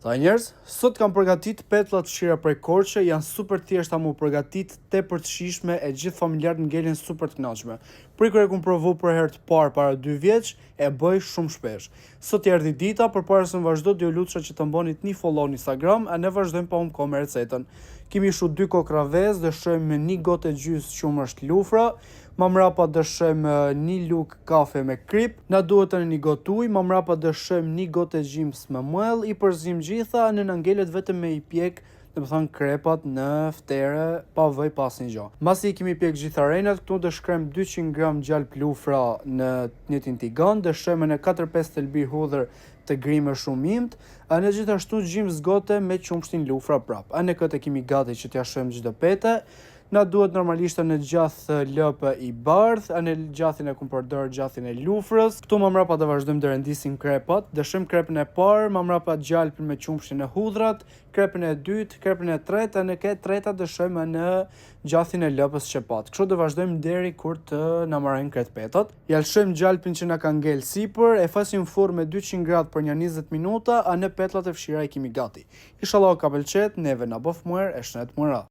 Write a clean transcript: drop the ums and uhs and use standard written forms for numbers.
Ta njerëz, sot kam përgatit petlla të fshira prej korçe, janë super thjeshta mu përgatit, tepër të shijshme e gjithë familjarët ngelin super të kënaqshme. Prikur e kum provu për herë të parë para 2 vjeç, e bëj shumë shpesh. Sot erdhi dita, përpara se të vazhdo do ju lutsha që të mbonit një follow në Instagram, a ne vazhdojmë pa humb me recetën. Kemi shu 2 kokra vezë, dëshojmë 1 gotë gjysmë qumësht lufra, më mrapa dëshojmë 1 lugë kafe me krip, na duhet tani 1 gotë ujë, më mrapa dëshojmë 1 gotë gjimës me muell, i përzim gjitha, në ngelet vetëm me i pjek, do të thonë krepat në ftere pa vëj pas një gjë. Masi i kemi pjek gjitha renat, këtu dëshkrojmë 200 gram gjalp lufra në një tigan, dëshojmë në 4-5 thelbi hudhër të grime shumë imt, a në gjithashtu gjimë zgote me qumshtin lufra prap. A në këtë kemi gati që t'ja shojmë gjithë pete. Na duhet normalisht në gjath lëpë i bardh, a në gjathin e kum përdor gjathin e lufrës. Këtu më mrapa do vazhdojmë të rendisim krepat, dëshojmë krepën e parë, më mrapa gjalpin me qumshtin e hudhrat, krepën e dytë, krepën e tretë, në këtë treta dëshojmë në gjathin e lëpës çepat. Kështu do vazhdojmë deri kur të na marrin kret petat. Ja lshojmë gjalpin që na ka ngel sipër, e fasim furrë me 200 gradë për një 20 minuta, a në petllat e fshira i kemi gati. Inshallah ka pëlqet, neve na bof muer e shnet muera.